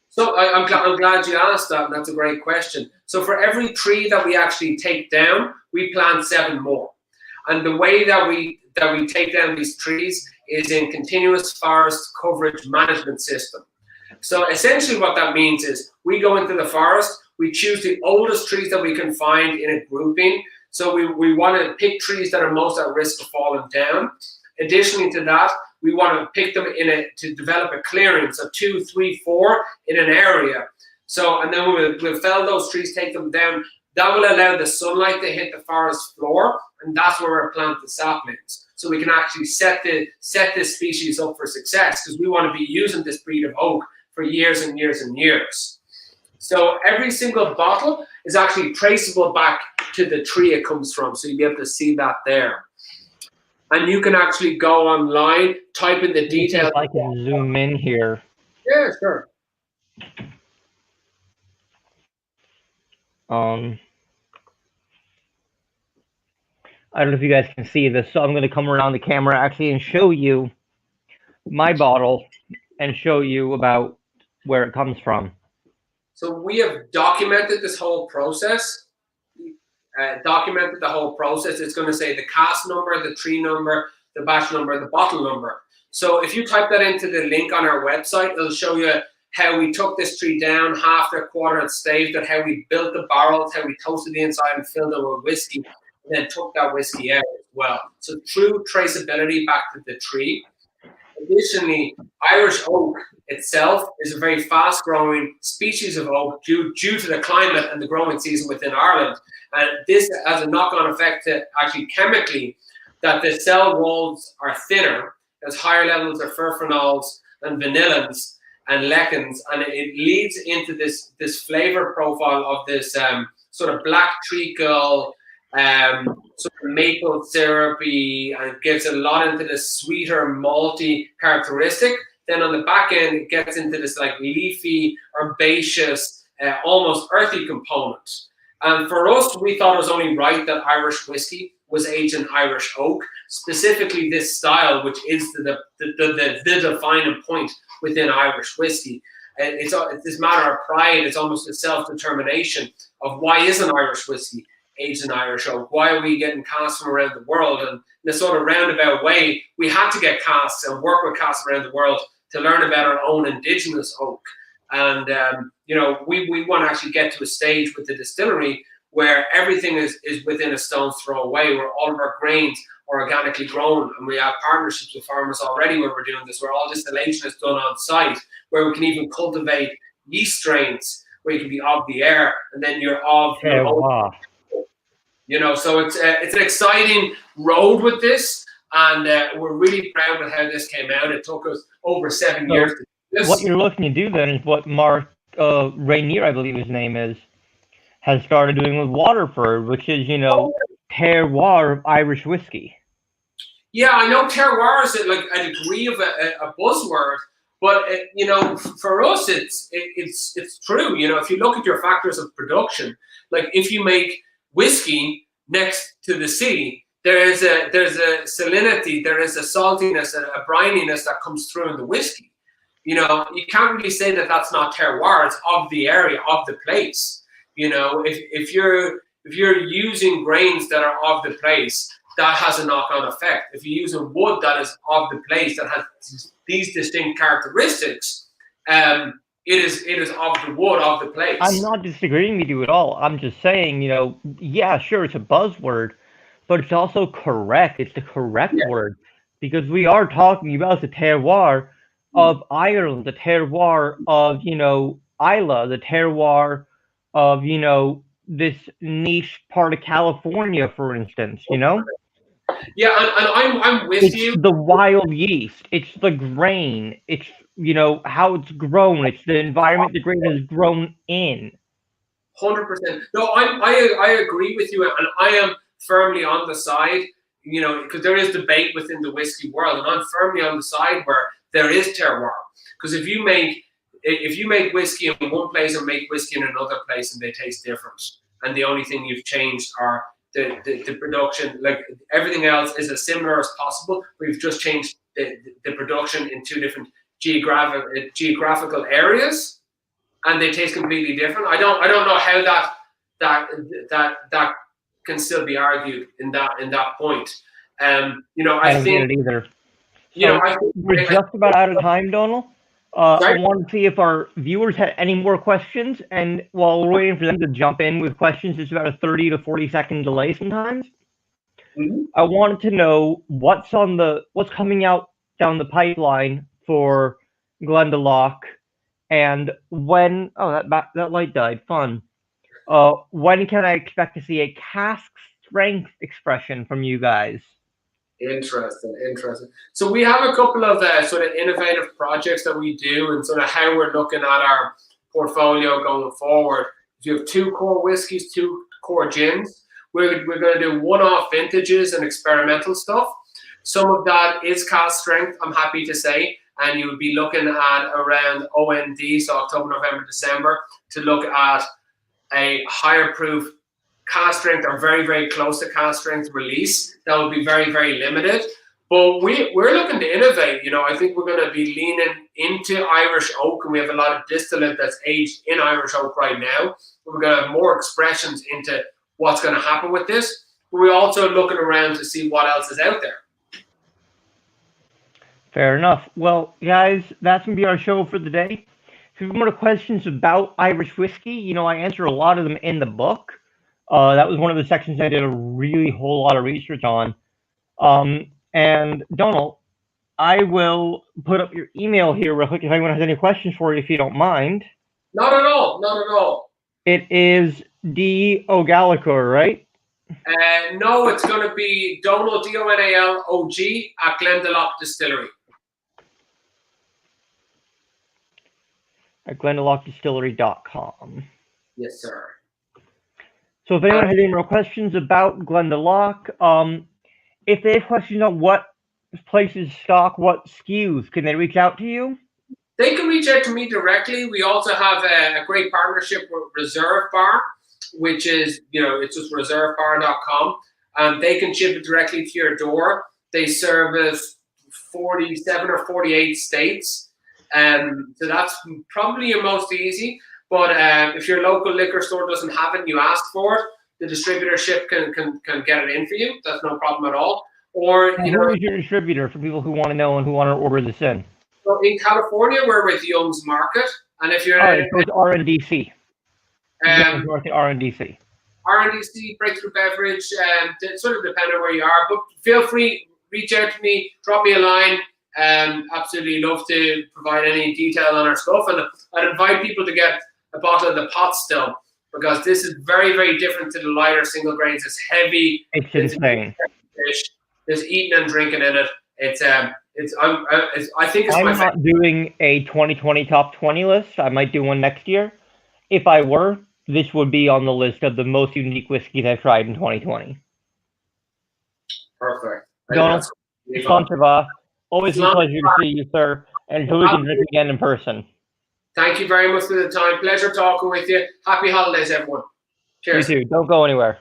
So I'm glad you asked that, and that's a great question. So for every tree that we actually take down, we plant 7 more. And the way that we take down these trees is in continuous forest coverage management system. So essentially what that means is we go into the forest, we choose the oldest trees that we can find in a grouping. So we want to pick trees that are most at risk of falling down. Additionally to that, we want to pick them to develop a clearing, so 2, 3, 4 in an area. So, and then we'll fell those trees, take them down. That will allow the sunlight to hit the forest floor, and that's where we'll plant the saplings. So we can actually set this species up for success, because we want to be using this breed of oak for years and years and years. So every single bottle is actually traceable back to the tree it comes from. So you'll be able to see that there. And you can actually go online, type in the details. If I can zoom in here. Yeah, sure. I don't know if you guys can see this, so I'm going to come around the camera actually and show you my bottle and show you about where it comes from. So we have documented this whole process. Documented the whole process. It's going to say the cask number, the tree number, the batch number, the bottle number. So if you type that into the link on our website, it'll show you how we took this tree down, half it, quarter it, staved it, how we built the barrels, how we toasted the inside and filled it with whiskey, and then took that whiskey out as well. So true traceability back to the tree. additionally, Irish oak itself is a very fast-growing species of oak due to the climate and the growing season within Ireland. And this has a knock-on effect to actually chemically that the cell walls are thinner, there's higher levels of furfanols and vanillins and lectins, and it leads into this flavor profile of this sort of black treacle, sort of maple syrupy, and it gives a lot into this sweeter malty characteristic. Then on the back end, it gets into this like leafy, herbaceous, almost earthy component. And for us, we thought it was only right that Irish whiskey was aged in Irish oak, specifically this style, which is the defining point within Irish whiskey. It's this matter of pride. It's almost a self-determination of why isn't Irish whiskey aged in Irish oak? Why are we getting casks from around the world? And in a sort of roundabout way, we had to get casks and work with casks around the world to learn about our own indigenous oak. And, we want to actually get to a stage with the distillery where everything is within a stone's throw away, where all of our grains are organically grown. And we have partnerships with farmers already where we're doing this, where all distillation is done on site, where we can even cultivate yeast strains, where you can be of the air, and then you're of your own. So it's an exciting road with this, and we're really proud of how this came out. It took us over 7 years to do this. What you're looking to do then is what Mark Rainier, I believe his name is, has started doing with Waterford, which is, terroir of Irish whiskey. Yeah, I know terroir is like a degree of a buzzword, but for us, it's true. If you look at your factors of production, like if you make whiskey next to the sea, there's a salinity, there is a saltiness, a brininess that comes through in the whiskey. You can't really say that that's not terroir. It's of the area, of the place. If you're using grains that are of the place, that has a knock-on effect. If you're using wood that is of the place, that has these distinct characteristics, it is of the wood, of the place. I'm not disagreeing with you at all. I'm just saying, yeah, sure, it's a buzzword, but it's also correct. It's the correct word, because we are talking about the terroir of Ireland, the terroir of, Islay, the terroir of, this niche part of California, for instance, Yeah, and I'm with you. It's the wild yeast. It's the grain. It's, how it's grown. It's the environment the grain is grown in. 100%. No, I agree with you, and I am firmly on the side, because there is debate within the whiskey world, and I'm firmly on the side where there is terroir. Because if you make whiskey in one place and make whiskey in another place, and they taste different, and the only thing you've changed are the production, like everything else is as similar as possible. We've just changed the production in two different geographical areas, and they taste completely different. I don't know how that can still be argued in that point. I don't think get it either. So we're just about out of time, Donal. I want to see if our viewers had any more questions, and while we're waiting for them to jump in with questions, it's about a 30 to 40-second delay sometimes. Mm-hmm. I wanted to know what's coming out down the pipeline for Glendalough, and when. Oh, that light died. Fun. When can I expect to see a cask strength expression from you guys? Interesting. So we have a couple of sort of innovative projects that we do, and sort of how we're looking at our portfolio going forward. You have 2 core whiskeys, 2 core gins. We're going to do one-off vintages and experimental stuff. Some of that is cask strength, I'm happy to say, and you would be looking at around OND, so October, November, December, to look at a higher proof cask strength or very, very close to cask strength release. That would be very, very limited. But we're looking to innovate. I think we're going to be leaning into Irish oak, and we have a lot of distillate that's aged in Irish oak right now. We're going to have more expressions into what's going to happen with this. But we're also looking around to see what else is out there. Fair enough. Well, guys, that's going to be our show for the day. If you have more questions about Irish whiskey, I answer a lot of them in the book. That was one of the sections I did a really whole lot of research on. And Donal, I will put up your email here real quick if anyone has any questions for you, if you don't mind. Not at all. Not at all. It is D. O'Gallachoir, right? No, it's going to be Donal, D-O-N-A-L-O-G, at Glendalough Distillery. At GlendaloughDistillery.com. Yes, sir. So if anyone has any more questions about Glendalough, if they have questions on what places stock what SKUs, can they reach out to you? They can reach out to me directly. We also have a great partnership with Reserve Bar, which is, it's just reservebar.com. They can ship it directly to your door. They service 47 or 48 states. So that's probably your most easy. But if your local liquor store doesn't have it and you ask for it, the distributorship can get it in for you. That's no problem at all. Or, who is your distributor for people who want to know and who want to order this in? So in California, we're with Young's Market. And if you're it's RNDC. RNDC. RNDC, Breakthrough Beverage, it sort of depends on where you are. But feel free, reach out to me, drop me a line. Absolutely love to provide any detail on our stuff. And I'd invite people to get a bottle of the pot still, because this is very, very different to the lighter single grains. It's heavy. It's insane. There's eating and drinking in it. I think it's I'm not doing a 2020 top 20 list. I might do one next year. If I were, this would be on the list of the most unique whiskeys I've tried in 2020. Perfect. Donal, always a pleasure to see you, sir. And until we can drink again in person. Thank you very much for the time. Pleasure talking with you. Happy holidays, everyone. Cheers. You too. Don't go anywhere.